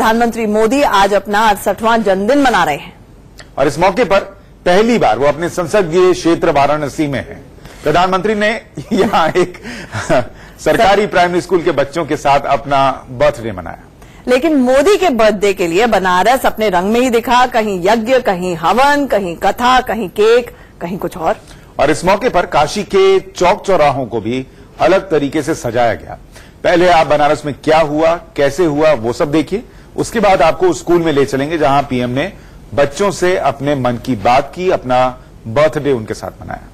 प्रधानमंत्री मोदी आज अपना 68वां जन्मदिन मना रहे हैं और इस मौके पर पहली बार वो अपने संसदीय क्षेत्र वाराणसी में हैं। प्रधानमंत्री ने यहां एक सरकारी प्राइमरी स्कूल के बच्चों के साथ अपना बर्थडे मनाया। लेकिन मोदी के बर्थडे के लिए बनारस अपने रंग में ही दिखा, कहीं यज्ञ, कहीं हवन, कहीं कथा, कहीं केक, कहीं कुछ और इस मौके पर काशी के चौक चौराहों को भी अलग तरीके से सजाया गया। पहले आप बनारस में क्या हुआ, कैसे हुआ, वो सब देखिए। उसके बाद आपको उस स्कूल में ले चलेंगे जहां पीएम ने बच्चों से अपने मन की बात की, अपना बर्थडे उनके साथ मनाया।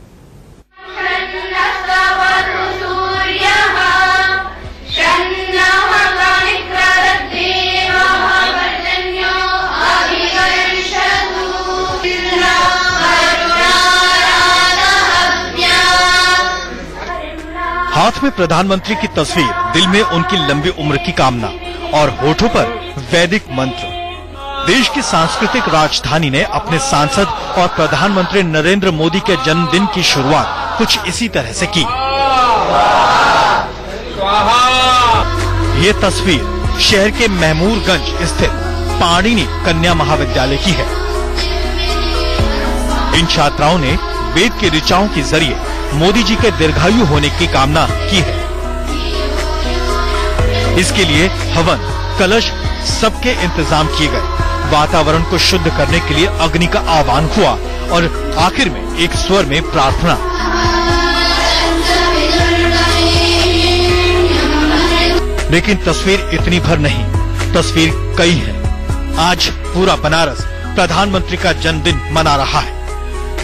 हाथ में प्रधानमंत्री की तस्वीर, दिल में उनकी लंबी उम्र की कामना और होठों पर वैदिक मंत्र। देश की सांस्कृतिक राजधानी ने अपने सांसद और प्रधानमंत्री नरेंद्र मोदी के जन्मदिन की शुरुआत कुछ इसी तरह से की। ये तस्वीर शहर के महमूरगंज स्थित पाणिनि कन्या महाविद्यालय की है। इन छात्राओं ने वेद के ऋचाओं के जरिए मोदी जी के दीर्घायु होने की कामना की है। इसके लिए हवन, कलश, सबके इंतजाम किए गए। वातावरण को शुद्ध करने के लिए अग्नि का आह्वान हुआ और आखिर में एक स्वर में प्रार्थना। लेकिन तस्वीर इतनी भर नहीं, तस्वीर कई है। आज पूरा बनारस प्रधानमंत्री का जन्मदिन मना रहा है।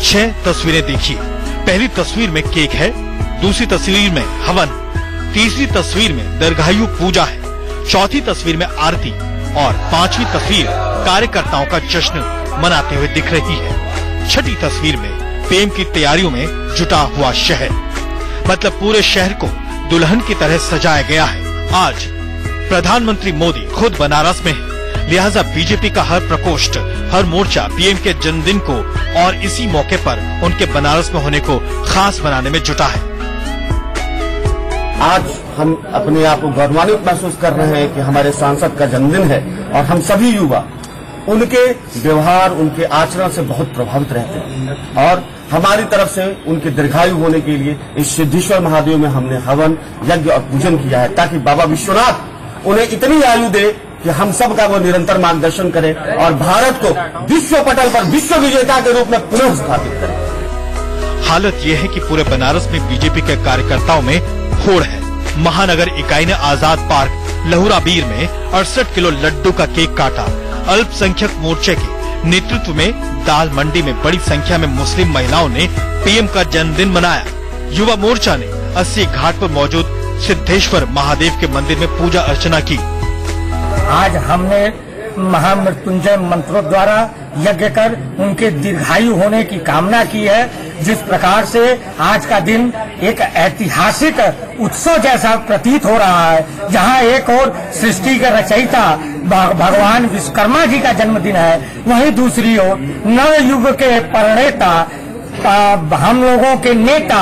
6 तस्वीरें देखिए। पहली तस्वीर में केक है, दूसरी तस्वीर में हवन, तीसरी तस्वीर में दीर्घायु पूजा है, चौथी तस्वीर में आरती और 5वीं तस्वीर कार्यकर्ताओं का जश्न मनाते हुए दिख रही है। छठी तस्वीर में पीएम की तैयारियों में जुटा हुआ शहर, मतलब पूरे शहर को दुल्हन की तरह सजाया गया है। आज प्रधानमंत्री मोदी खुद बनारस में है, लिहाजा बीजेपी का हर प्रकोष्ठ, हर मोर्चा पीएम के जन्मदिन को और इसी मौके पर उनके बनारस में होने को खास बनाने में जुटा है। आज हम अपने आप को गौरवान्वित महसूस कर रहे हैं कि हमारे सांसद का जन्मदिन है और हम सभी युवा उनके व्यवहार, उनके आचरण से बहुत प्रभावित रहते हैं और हमारी तरफ से उनके दीर्घायु होने के लिए इस सिद्धेश्वर महादेव में हमने हवन, यज्ञ और पूजन किया है ताकि बाबा विश्वनाथ उन्हें इतनी आयु दे कि हम सब का वो निरंतर मार्गदर्शन करें और भारत को विश्व पटल पर विश्व विजेता के रूप में पुनः स्थापित करें। हालत ये है कि पूरे बनारस में बीजेपी के कार्यकर्ताओं में होड़ है। महानगर इकाई ने आजाद पार्क लहुराबीर में 68 किलो लड्डू का केक काटा। अल्पसंख्यक मोर्चे के नेतृत्व में दाल मंडी में बड़ी संख्या में मुस्लिम महिलाओं ने पीएम का जन्मदिन मनाया। युवा मोर्चा ने 80 घाट पर मौजूद सिद्धेश्वर महादेव के मंदिर में पूजा अर्चना की। आज हमने महामृत्युंजय मंत्रों द्वारा यज्ञ कर उनके दीर्घायु होने की कामना की है। जिस प्रकार से आज का दिन एक ऐतिहासिक उत्सव जैसा प्रतीत हो रहा है, जहां एक और सृष्टि के रचयिता भगवान विश्वकर्मा जी का जन्मदिन है, वहीं दूसरी ओर नव युग के प्रणेता हम लोगों के नेता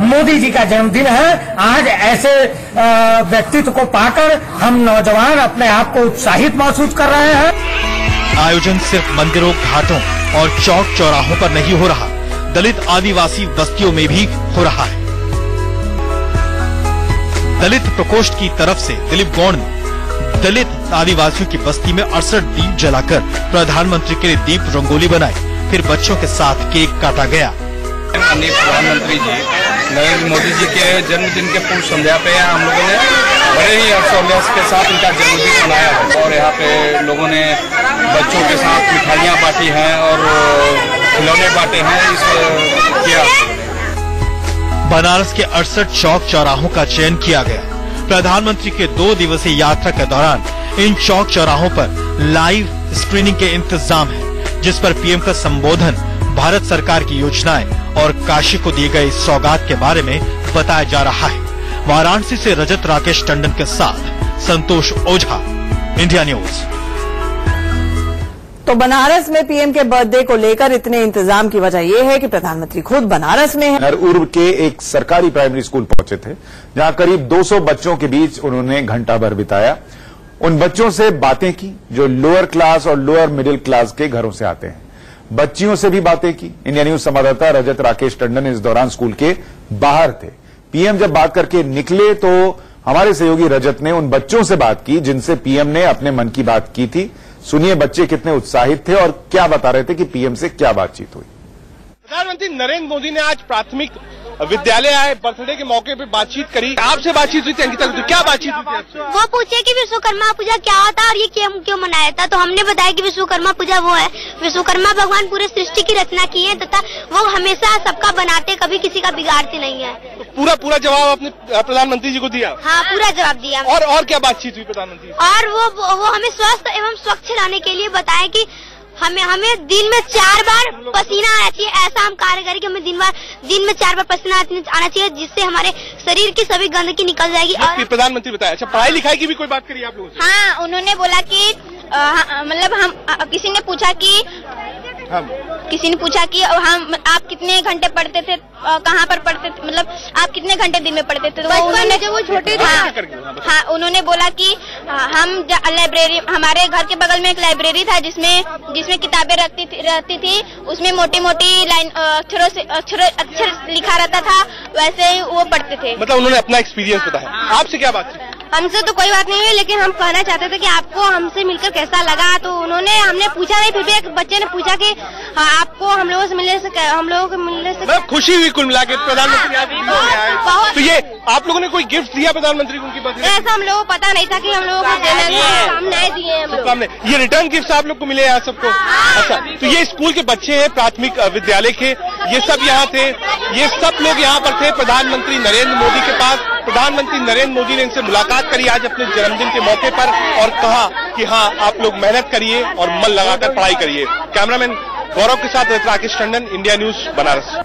मोदी जी का जन्मदिन है। आज ऐसे व्यक्तित्व को पाकर हम नौजवान अपने आप को उत्साहित महसूस कर रहे हैं। आयोजन सिर्फ मंदिरों, घाटों और चौक चौराहों पर नहीं हो रहा, दलित आदिवासी बस्तियों में भी हो रहा है। दलित प्रकोष्ठ की तरफ से दिलीप गौड़ ने दलित आदिवासियों की बस्ती में 68 दीप जलाकर प्रधानमंत्री के लिए दीप रंगोली बनाई। फिर बच्चों के साथ केक काटा गया। माननीय प्रधानमंत्री जी नरेंद्र मोदी जी के जन्मदिन के पूर्व संध्या पे हम लोगों ने बड़े ही हर्षोल्लास के साथ उनका जन्मदिन मनाया है और यहाँ पे लोगों ने बच्चों के साथ मिठाइयाँ बांटी हैं और खिलौने बांटे हैं। किया बनारस के 68 चौक चौराहों का चयन किया गया। प्रधानमंत्री के 2 दिवसीय यात्रा के दौरान इन चौक चौराहों पर लाइव स्क्रीनिंग के इंतजाम है, जिस पर पीएम का संबोधन, भारत सरकार की योजनाएं और काशी को दिए गए सौगात के बारे में बताया जा रहा है। वाराणसी से रजत राकेश टंडन के साथ संतोष ओझा, इंडिया न्यूज। तो बनारस में पीएम के बर्थडे को लेकर इतने इंतजाम की वजह यह है कि प्रधानमंत्री खुद बनारस में है। उर्व के एक सरकारी प्राइमरी स्कूल पहुंचे थे, जहां करीब 200 बच्चों के बीच उन्होंने घंटा भर बिताया। उन बच्चों से बातें की जो लोअर क्लास और लोअर मिडिल क्लास के घरों से आते हैं। बच्चियों से भी बातें की। इंडिया न्यूज संवाददाता रजत राकेश टंडन इस दौरान स्कूल के बाहर थे। पीएम जब बात करके निकले तो हमारे सहयोगी रजत ने उन बच्चों से बात की जिनसे पीएम ने अपने मन की बात की थी। सुनिए बच्चे कितने उत्साहित थे और क्या बता रहे थे कि पीएम से क्या बातचीत हुई। प्रधानमंत्री नरेंद्र मोदी ने आज प्राथमिक विद्यालय आए, बर्थडे के मौके पे बातचीत करी। आपसे बातचीत हुई थी अंकिता, तो क्या बातचीत हुई थी आपसे? वो पूछे कि विश्वकर्मा पूजा क्या होता है और ये क्यों मनाया था, तो हमने बताया कि विश्वकर्मा पूजा वो है, विश्वकर्मा भगवान पूरे सृष्टि की रचना की है तथा वो हमेशा सबका बनाते, कभी किसी का बिगाड़ते नहीं है। तो पूरा जवाब आपने प्रधानमंत्री जी को दिया? हाँ, पूरा जवाब दिया। और क्या बातचीत हुई प्रधानमंत्री? और वो हमें स्वस्थ एवं स्वच्छ रहने के लिए बताया कि हमें दिन में 4 बार पसीना आना चाहिए। ऐसा हम कार्य करें कि हमें दिन में 4 बार पसीना आना चाहिए, जिससे हमारे शरीर की सभी गंदगी निकल जाएगी। और प्रधानमंत्री बताया। अच्छा, पढ़ाई लिखाई की भी कोई बात करी आप लोगों से? हाँ, उन्होंने बोला कि मतलब हम किसी ने पूछा कि आप कितने घंटे पढ़ते थे, कहाँ पर पढ़ते थे, मतलब आप कितने घंटे दिन में पढ़ते थे। तो उन्होंने जब वो छोटे थे हाँ, उन्होंने बोला कि हम लाइब्रेरी, हमारे घर के बगल में एक लाइब्रेरी था जिसमें किताबें रहती थी, उसमें मोटी मोटी लाइन अक्षर लिखा रहता था, वैसे ही वो पढ़ते थे। मतलब उन्होंने अपना एक्सपीरियंस बताया। आपसे क्या बात थी? हमसे तो कोई बात नहीं हुई, लेकिन हम कहना चाहते थे कि आपको हमसे मिलकर कैसा लगा। तो हमने पूछा नहीं, फिर भी एक बच्चे ने पूछा कि हाँ, आपको हम लोगों को मिलने से खुशी हुई कुल मिला के प्रधानमंत्री बहुत। तो ये आप लोगों ने कोई गिफ्ट दिया प्रधानमंत्री को उनकी बर्थडे? ऐसा हम लोगों को पता नहीं था कि हम लोगों को सामने दिए हम लोग। ये रिटर्न गिफ्ट आप लोग को मिले यहाँ सबको? अच्छा, तो ये स्कूल के बच्चे हैं प्राथमिक विद्यालय के, ये सब यहाँ थे, ये सब लोग यहाँ पर थे प्रधानमंत्री नरेंद्र मोदी के पास। प्रधानमंत्री नरेंद्र मोदी ने इनसे मुलाकात करी आज अपने जन्मदिन के मौके पर और कहा कि हाँ, आप लोग मेहनत करिए और मन लगाकर पढ़ाई करिए। कैमरामैन गौरव के साथ राकेश टंडन, इंडिया न्यूज, बनारस।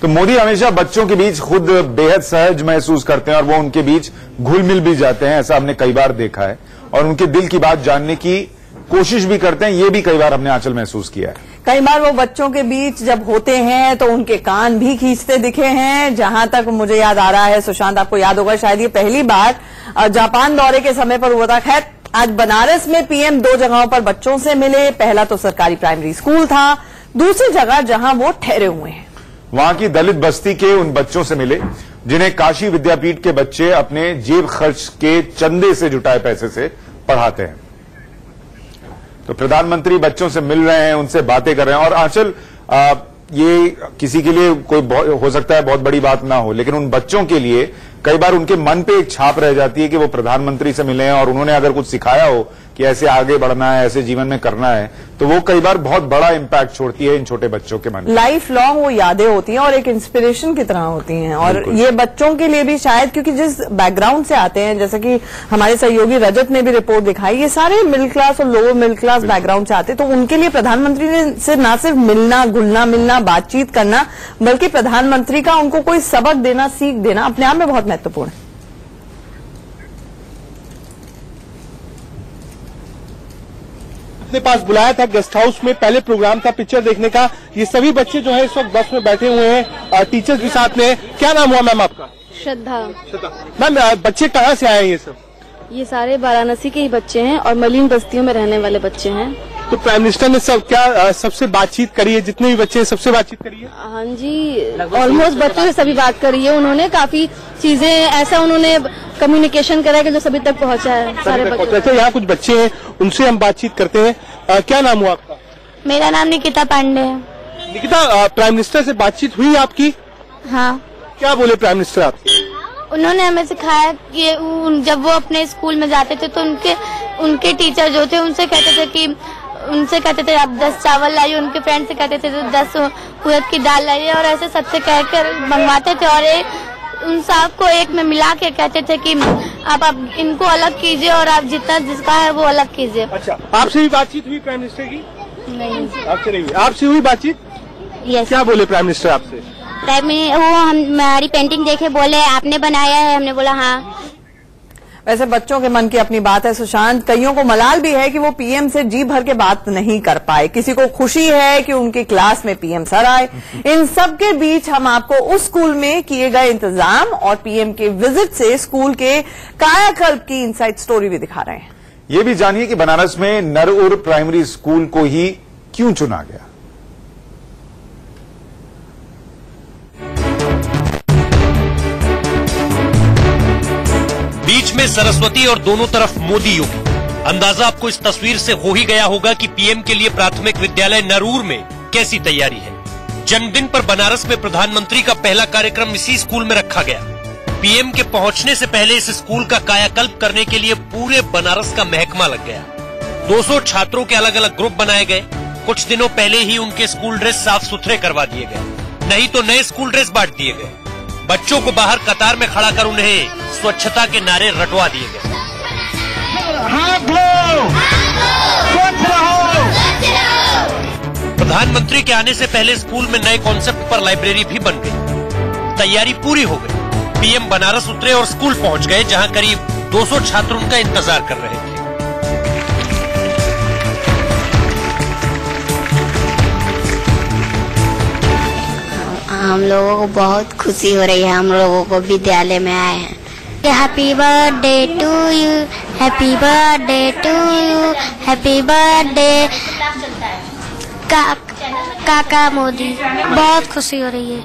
तो मोदी हमेशा बच्चों के बीच खुद बेहद सहज महसूस करते हैं और वो उनके बीच घुल मिल भी जाते हैं, ऐसा हमने कई बार देखा है, और उनके दिल की बात जानने की कोशिश भी करते हैं। ये भी कई बार हमने आंचल महसूस किया है। कई बार वो बच्चों के बीच जब होते हैं तो उनके कान भी खींचते दिखे हैं। जहां तक मुझे याद आ रहा है, सुशांत आपको याद होगा, शायद ये पहली बार जापान दौरे के समय पर हुआ था। खैर, आज बनारस में पीएम 2 जगहों पर बच्चों से मिले। पहला तो सरकारी प्राइमरी स्कूल था, दूसरी जगह जहां वो ठहरे हुए हैं, वहां की दलित बस्ती के उन बच्चों से मिले जिन्हें काशी विद्यापीठ के बच्चे अपने जेब खर्च के चंदे से जुटाए पैसे से पढ़ाते हैं। तो प्रधानमंत्री बच्चों से मिल रहे हैं, उनसे बातें कर रहे हैं। और आंचल, ये किसी के लिए कोई हो सकता है बहुत बड़ी बात ना हो, लेकिन उन बच्चों के लिए कई बार उनके मन पे एक छाप रह जाती है कि वो प्रधानमंत्री से मिले हैं और उन्होंने अगर कुछ सिखाया हो कि ऐसे आगे बढ़ना है, ऐसे जीवन में करना है, तो वो कई बार बहुत बड़ा इम्पैक्ट छोड़ती है इन छोटे बच्चों के मन में। लाइफ लॉन्ग वो यादें होती हैं और एक इंस्पिरेशन की तरह होती हैं। और ये बच्चों के लिए भी शायद, क्योंकि जिस बैकग्राउंड से आते हैं, जैसे कि हमारे सहयोगी रजत ने भी रिपोर्ट दिखाई, ये सारे मिडिल क्लास और लोअर मिडिल क्लास बैकग्राउंड से आते हैं, तो उनके लिए प्रधानमंत्री से न सिर्फ मिलना, घुलना मिलना, बातचीत करना, बल्कि प्रधानमंत्री का उनको कोई सबक देना, सीख देना अपने आप में बहुत महत्वपूर्ण है। अपने पास बुलाया था गेस्ट हाउस में, पहले प्रोग्राम था पिक्चर देखने का। ये सभी बच्चे जो है इस वक्त बस में बैठे हुए हैं, टीचर्स भी साथ में। क्या नाम हुआ मैम आपका? श्रद्धा। मैम, बच्चे कहाँ से आए हैं ये सब? ये सारे वाराणसी के ही बच्चे हैं और मलिन बस्तियों में रहने वाले बच्चे हैं। तो प्राइम मिनिस्टर ने सबसे बातचीत करी है? जितने भी बच्चे हैं सबसे बातचीत करी है? हाँ जी, ऑलमोस्ट बच्चों से सभी बात करी है उन्होंने। काफी चीजें ऐसा उन्होंने कम्युनिकेशन करा है जो सभी तक पहुंचा है सारे बच्चों। यहाँ कुछ बच्चे हैं, उनसे हम बातचीत करते हैं। क्या नाम हुआ आपका? मेरा नाम निकिता पांडे है। निकिता, प्राइम मिनिस्टर से बातचीत हुई आपकी? हाँ। क्या बोले प्राइम मिनिस्टर आपसे? उन्होंने हमें सिखाया कि जब वो अपने स्कूल में जाते थे तो उनके टीचर जो थे उनसे कहते थे आप 10 चावल लाइए, उनके फ्रेंड से कहते थे 10 उड़द की दाल लाइए, और ऐसे सबसे कहकर मंगवाते थे और उन सबको एक में मिला के कहते थे कि आप इनको अलग कीजिए और आप जितना जिसका है वो अलग कीजिए। अच्छा, आपसे भी बातचीत हुई प्राइम मिनिस्टर की? नहीं, आपसे नहीं हुई। आपसे हुई बातचीत? यस। क्या बोले प्राइम मिनिस्टर आपसे? वो हमारी पेंटिंग देखे बोले आपने बनाया है, हमने बोला हाँ। वैसे बच्चों के मन की अपनी बात है सुशांत, कईयों को मलाल भी है कि वो पीएम से जी भर के बात नहीं कर पाए, किसी को खुशी है कि उनकी क्लास में पीएम सर आए। इन सब के बीच हम आपको उस स्कूल में किए गए इंतजाम और पीएम के विजिट से स्कूल के कायाकल्प की इनसाइड स्टोरी भी दिखा रहे हैं। ये भी जानिए कि बनारस में नरउर प्राइमरी स्कूल को ही क्यों चुना गया। बीच में सरस्वती और दोनों तरफ मोदी योगी। अंदाजा आपको इस तस्वीर से हो ही गया होगा कि पीएम के लिए प्राथमिक विद्यालय नरूर में कैसी तैयारी है। जन्मदिन पर बनारस में प्रधानमंत्री का पहला कार्यक्रम इसी स्कूल में रखा गया। पीएम के पहुंचने से पहले इस स्कूल का कायाकल्प करने के लिए पूरे बनारस का महकमा लग गया। 200 छात्रों के अलग अलग ग्रुप बनाए गए। कुछ दिनों पहले ही उनके स्कूल ड्रेस साफ सुथरे करवा दिए गए, नहीं तो नए स्कूल ड्रेस बांट दिए गए। बच्चों को बाहर कतार में खड़ा कर उन्हें स्वच्छता के नारे रटवा दिए गए। प्रधानमंत्री के आने से पहले स्कूल में नए कॉन्सेप्ट पर लाइब्रेरी भी बन गई। तैयारी पूरी हो गई। पीएम बनारस उतरे और स्कूल पहुंच गए, जहां करीब 200 छात्र उनका इंतजार कर रहे थे। हम लोगों को बहुत खुशी हो रही है, हम लोगों को विद्यालय में आए हैं। Happy birthday to you, happy birthday to you, happy birthday काका मोदी। बहुत खुशी हो रही है।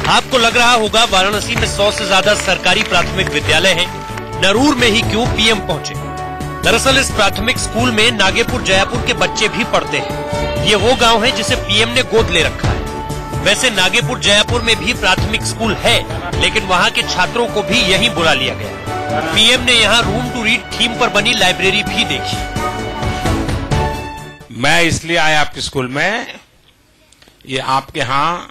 आपको लग रहा होगा वाराणसी में 100 से ज्यादा सरकारी प्राथमिक विद्यालय हैं, नरूर में ही क्यों पीएम पहुंचे। दरअसल इस प्राथमिक स्कूल में नागेपुर जयापुर के बच्चे भी पढ़ते हैं। ये वो गांव है जिसे पीएम ने गोद ले रखा है। वैसे नागेपुर जयापुर में भी प्राथमिक स्कूल है, लेकिन वहाँ के छात्रों को भी यहीं बुला लिया गया। पीएम ने यहाँ रूम टू रीड थीम पर बनी लाइब्रेरी भी देखी। मैं इसलिए आया आपके स्कूल में, ये आपके यहाँ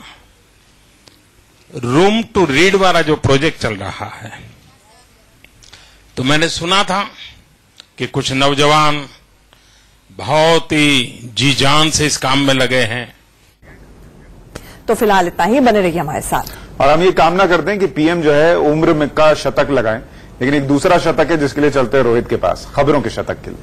रूम टू रीड वाला जो प्रोजेक्ट चल रहा है, तो मैंने सुना था कि कुछ नौजवान बहुत ही जी जान से इस काम में लगे हैं। तो फिलहाल इतना ही, बने रहिए हमारे साथ। और हम ये कामना करते हैं कि पीएम जो है उम्र में का शतक लगाएं, लेकिन एक दूसरा शतक है जिसके लिए चलते हैं रोहित के पास, खबरों के शतक के लिए।